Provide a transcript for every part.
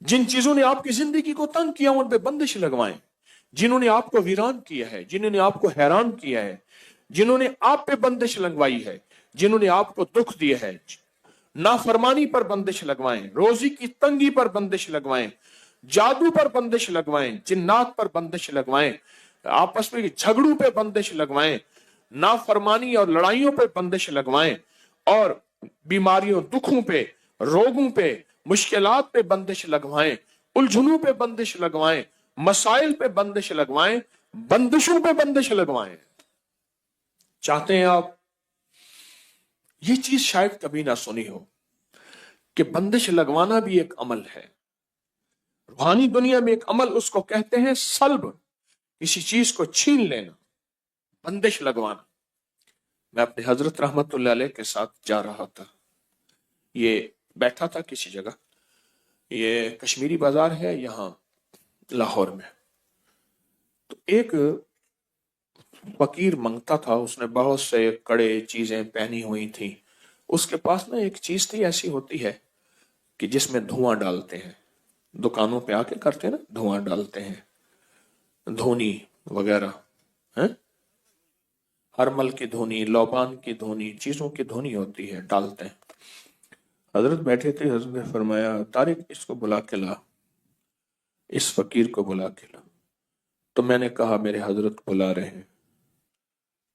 जिन चीजों ने आपकी जिंदगी को तंग किया उन पे बंदिश लगवाएं, जिन्होंने आपको वीरान किया है, जिन्होंने आपको हैरान किया है, जिन्होंने आप पे बंदिश लगवाई है, जिन्होंने आपको दुख दिया है, नाफरमानी पर बंदिश लगवाएं, रोजी की तंगी पर बंदिश लगवाएं, जादू पर बंदिश लगवाएं, जिन्नात पर बंदिश लगवाएं, आपस में झगड़ों पे बंदिश लगवाएं, नाफरमानी और लड़ाइयों पे बंदिश लगवाएं, और बीमारियों, दुखों पे, रोगों पे, मुश्किलात पे बंदिश लगवाएं, उलझनों पे बंदिश लगवाएं, मसाइल पे बंदिश लगवाएं, बंदिशों पे बंदिश लगवाएं। चाहते हैं आप? ये चीज शायद कभी ना सुनी हो कि बंदिश लगवाना भी एक अमल है। रूहानी दुनिया में एक अमल उसको कहते हैं सल्ब, किसी चीज को छीन लेना, बंदिश लगवाना। मैं अपने हजरत रहमतुल्लाह अलैह के साथ जा रहा था, ये बैठा था किसी जगह, ये कश्मीरी बाजार है यहाँ लाहौर में। तो एक फकीर मंगता था, उसने बहुत से कड़े चीजें पहनी हुई थी। उसके पास ना एक चीज थी, ऐसी होती है कि जिसमें धुआं डालते हैं, दुकानों पे आके करते हैं ना, धुआं डालते हैं, धोनी वगैरह है, हरमल की धोनी, लौबान की धोनी, चीजों की धोनी होती है, डालते हैं। हजरत बैठे थे, हजरत ने फरमाया तारिक इसको बुला के ला, इस फकीर को बुला के ला। तो मैंने कहा मेरे हजरत बुला रहे हैं।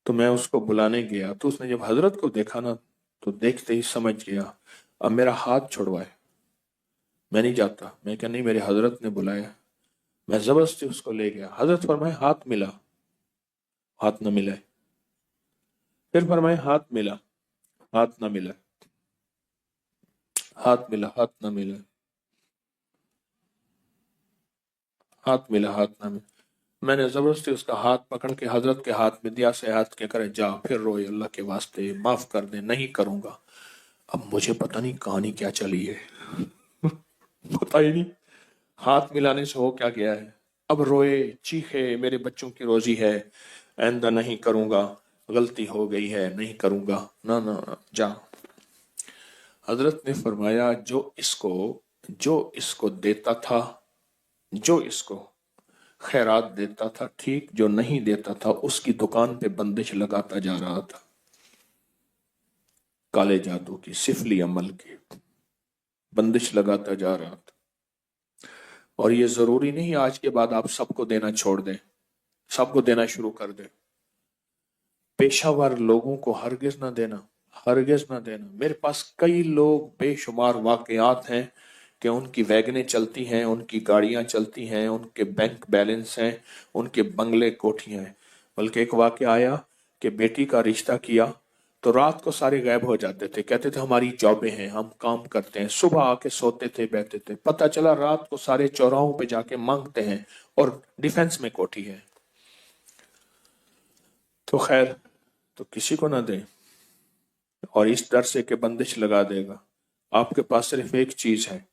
तो मैं उसको बुलाने गया, तो उसने जब हजरत को देखा ना, तो देखते ही समझ गया, अब मेरा हाथ छुड़वाए, मैं नहीं जाता। मैं क्या, नहीं मेरे हजरत ने बुलाया। मैं जबरदस्ती उसको ले गया। हजरत फरमाए हाथ मिला, हाथ न मिला। फिर फरमाए हाथ मिला, हाथ न मिला, हाथ मिला, हाथ न मिला, हाथ मिला, हाथ न मिला। मैंने जबरदस्ती उसका हाथ पकड़ के हजरत के हाथ में दिया, से हाथ के करे जा, फिर रोए अल्लाह के वास्ते माफ कर दे, नहीं करूंगा। अब मुझे पता नहीं कहानी क्या चली है पता ही नहीं हाथ मिलाने से हो क्या गया है। अब रोए, चीखे, मेरे बच्चों की रोजी है, आइंदा नहीं करूंगा, गलती हो गई है, नहीं करूंगा, ना ना ना, जा। हजरत ने फरमाया जो इसको देता था, जो इसको खैरात देता था ठीक, जो नहीं देता था उसकी दुकान पे बंदिश लगाता जा रहा था, काले जादू की, सिफली अमल की बंदिश लगाता जा रहा था। और ये जरूरी नहीं आज के बाद आप सबको देना छोड़ दें, सबको देना शुरू कर दें। पेशावर लोगों को हरगिज ना देना, हरगिज ना देना। मेरे पास कई लोग, बेशुमार वाकयात हैं कि उनकी वैगनें चलती हैं, उनकी गाड़ियां चलती हैं, उनके बैंक बैलेंस हैं, उनके बंगले कोठियां हैं। बल्कि एक वाकया आया कि बेटी का रिश्ता किया तो रात को सारे गायब हो जाते थे, कहते थे हमारी जॉबें हैं, हम काम करते हैं। सुबह आके सोते थे, बैठते थे, पता चला रात को सारे चौराहों पे जाके मांगते हैं और डिफेंस में कोठी है। तो खैर, तो किसी को ना दें, और इस डर से कि बंदिश लगा देगा। आपके पास सिर्फ एक चीज है,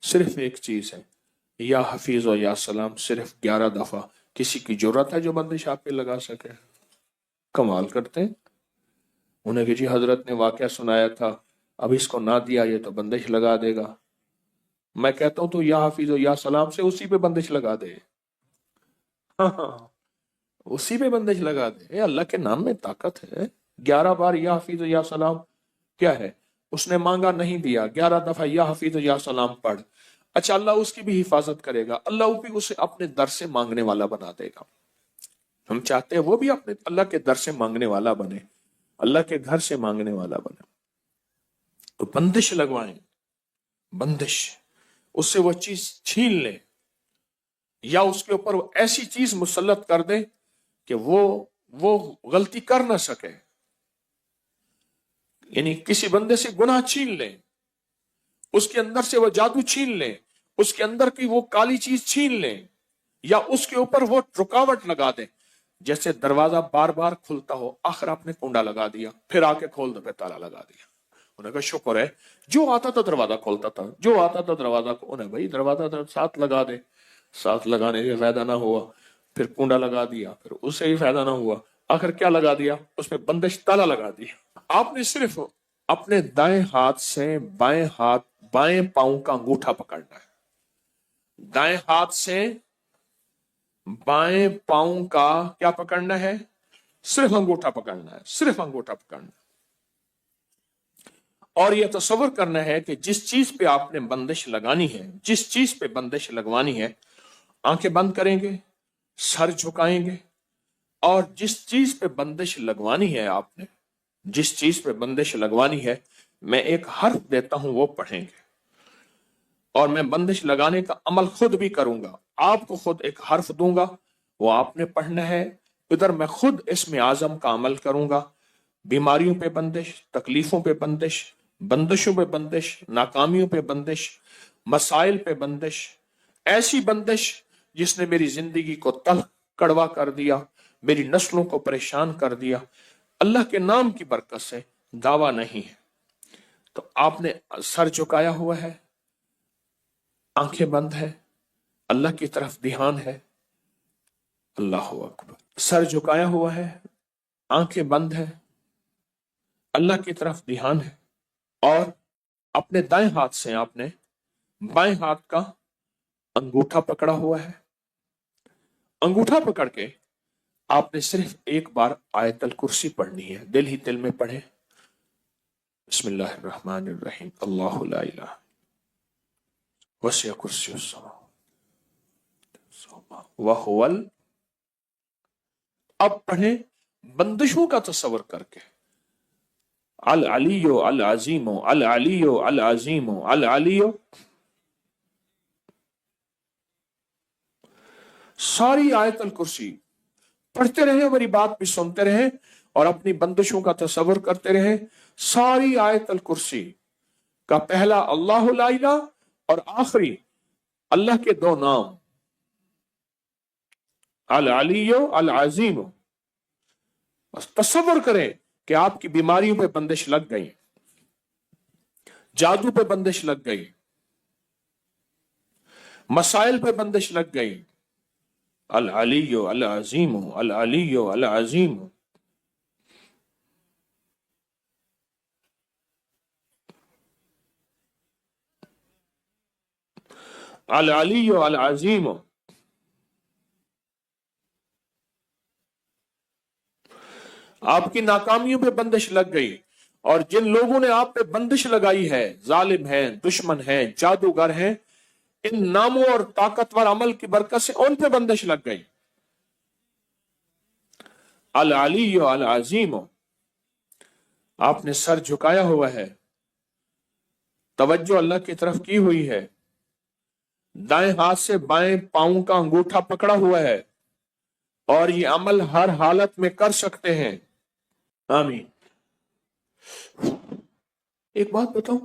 सिर्फ एक चीज है, या हफीज और या सलाम, सिर्फ 11 दफा। किसी की जरूरत है जो बंदिश आप पे लगा सके? कमाल करते हैं। उन्हें कि जी हजरत ने वाकया सुनाया था, अब इसको ना दिया ये तो बंदिश लगा देगा। मैं कहता हूं तो या हफीज और या सलाम से उसी पे बंदिश लगा दे। हाँ हाँ, उसी पे बंदिश लगा दे। अल्लाह के नाम में ताकत है। 11 बार या हफीज या सलाम क्या है? उसने मांगा, नहीं दिया, 11 दफा या हफीज या सलाम पढ़। अच्छा, अल्लाह उसकी भी हिफाजत करेगा, अल्लाह भी उसे अपने दर से मांगने वाला बना देगा। हम चाहते हैं वो भी अपने अल्लाह के दर से मांगने वाला बने, अल्लाह के घर से मांगने वाला बने। तो बंदिश लगवाएं, बंदिश, उससे वो चीज छीन ले, या उसके ऊपर वो ऐसी चीज मुसल्लत कर दे कि वो गलती कर ना सके। यानी किसी बंदे से गुनाह छीन ले, उसके अंदर से वो जादू छीन ले, उसके अंदर की वो काली चीज छीन ले, या उसके ऊपर वो रुकावट लगा दे। जैसे दरवाजा बार बार खुलता हो, आखिर आपने कुंडा लगा दिया, फिर आके खोल दो, फिर ताला लगा दिया। उन्हें कहा शुक्र है, जो आता था दरवाजा खोलता था, जो आता था दरवाजा, उन्हें भाई दरवाजा साथ लगा दे, साथ लगाने से फायदा ना हुआ, फिर कुंडा लगा दिया, फिर उससे ही फायदा ना हुआ, आखिर क्या लगा दिया? उसमें बंदिश, ताला लगा दिया। आपने सिर्फ अपने दाएं हाथ से बाएं पांव का अंगूठा पकड़ना है, दाएं हाथ से बाएं पांव का क्या पकड़ना है? सिर्फ अंगूठा पकड़ना है, सिर्फ अंगूठा पकड़ना है। और यह तसव्वुर करना है कि जिस चीज पे आपने बंदिश लगानी है, जिस चीज पे बंदिश लगवानी है, आंखें बंद करेंगे, सर झुकाएंगे, और जिस चीज पे बंदिश लगवानी है आपने, जिस चीज पे बंदिश लगवानी है, मैं एक हर्फ देता हूं, वो पढ़ेंगे, और मैं बंदिश लगाने का अमल खुद भी करूंगा। आपको खुद एक हर्फ दूंगा, वो आपने पढ़ना है। इधर मैं खुद इसमें आजम का अमल करूंगा। बीमारियों पे बंदिश, तकलीफों पे बंदिश, बंदिशों पे बंदिश, नाकामियों पे बंदिश, मसाइल पे बंदिश, ऐसी बंदिश जिसने मेरी जिंदगी को तल्ख कड़वा कर दिया, मेरी नस्लों को परेशान कर दिया, अल्लाह के नाम की बरकत से दावा नहीं है। तो आपने सर झुकाया हुआ है, आंखें बंद है, अल्लाह की तरफ ध्यान है। अल्लाह अकबर। सर झुकाया हुआ है, आंखें बंद है, अल्लाह की तरफ ध्यान है, और अपने दाएं हाथ से आपने बाएं हाथ का अंगूठा पकड़ा हुआ है। अंगूठा पकड़ के आपने सिर्फ एक बार आयतल कुर्सी पढ़नी है, दिल ही दिल में पढ़े। बिस्मिल्लाहिर्रहमानिर्रहीम। अल्लाहु ला इलाहा वसिअ कुर्सियुस समावाति व हुवल। अब पढ़े बंदिशों का तसव्वुर करके। अल अलियो अल अजीमो, अल अलियो अल अजीमो, अल अलियो। सारी आयतल कुर्सी पढ़ते रहे, मेरी बात भी सुनते रहे, और अपनी बंदिशों का तसव्वुर करते रहे। सारी आयतल कुर्सी का पहला अल्लाहु ला इलाहा और आखिरी अल्लाह के दो नाम, अल अलियो अल अजीमो। बस तसव्वुर करें कि आपकी बीमारियों पे बंदिश लग गई, जादू पे बंदिश लग गई, मसाइल पे बंदिश लग गई। अल अलियो अल अजीमो, अल अलियो अल अजीमो। अल अलियो अल अजीमो। आपकी नाकामियों पे बंदिश लग गई, और जिन लोगों ने आप पे बंदिश लगाई है, जालिम हैं, दुश्मन हैं, जादूगर हैं, इन नामों और ताकतवर अमल की बरकत से उन पे बंदिश लग गई। अल अलियो अल अजीमो। आपने सर झुकाया हुआ है, तवज्जो अल्लाह की तरफ की हुई है, दाएं हाथ से बाएं पांव का अंगूठा पकड़ा हुआ है, और ये अमल हर हालत में कर सकते हैं। आमीन। एक बात बताऊं,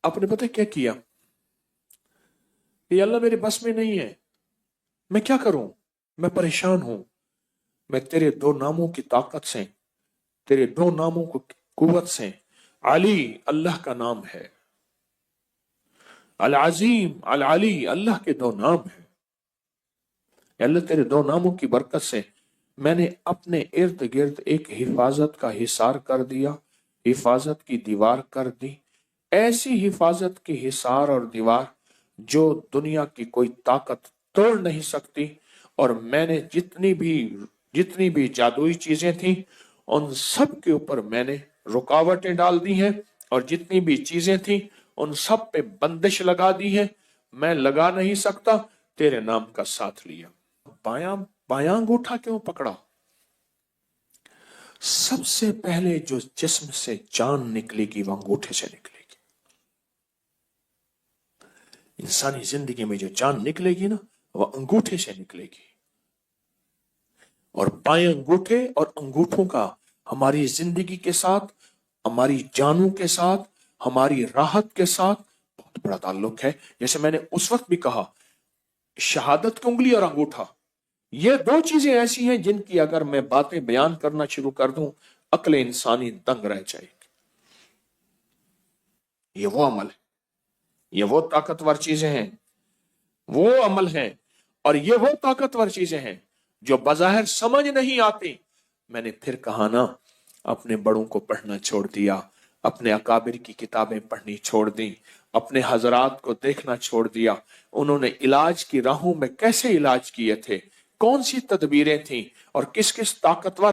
आपने पता क्या किया? ये अल्लाह मेरे बस में नहीं है, मैं क्या करूं, मैं परेशान हूं। मैं तेरे दो नामों की ताकत से, तेरे दो नामों को कुव्वत से, अली अल्लाह का नाम है, अल अजीम अल अली अल्लाह के दो नाम है, अल्लाह तेरे दो नामों की बरकत से मैंने अपने इर्द गिर्द एक हिफाजत का हिसार कर दिया, हिफाजत की दीवार कर दी। ऐसी हिफाजत की हिसार और दीवार जो दुनिया की कोई ताकत तोड़ नहीं सकती। और मैंने जितनी भी जादुई चीजें थी, उन सब के ऊपर मैंने रुकावटें डाल दी हैं, और जितनी भी चीजें थी उन सब पे बंदिश लगा दी है। मैं लगा नहीं सकता, तेरे नाम का साथ लिया। बायां बायां अंगूठा क्यों पकड़ा? सबसे पहले जो जिस्म से जान निकलेगी वो अंगूठे से निकलेगी। इंसानी जिंदगी में जो जान निकलेगी ना, वो अंगूठे से निकलेगी। और बाएं अंगूठे और अंगूठों का हमारी जिंदगी के साथ, हमारी जानों के साथ, हमारी राहत के साथ बहुत बड़ा ताल्लुक है। जैसे मैंने उस वक्त भी कहा, शहादत की उंगली और अंगूठा, ये दो चीजें ऐसी हैं जिनकी अगर मैं बातें बयान करना शुरू कर दूं, अक्ल इंसानी दंग रह जाएगी। ये वो अमल है, ये वो ताकतवर चीजें हैं, वो अमल हैं, और ये वो ताकतवर चीजें हैं जो बज़ाहिर समझ नहीं आती। मैंने फिर कहा ना, अपने बड़ों को पढ़ना छोड़ दिया, अपने अकाबिर की किताबें पढ़नी छोड़ दी, अपने हजरात को देखना छोड़ दिया। उन्होंने इलाज की राहों में कैसे इलाज किए थे, कौन सी तदबीरें थीं और किस किस ताकतवर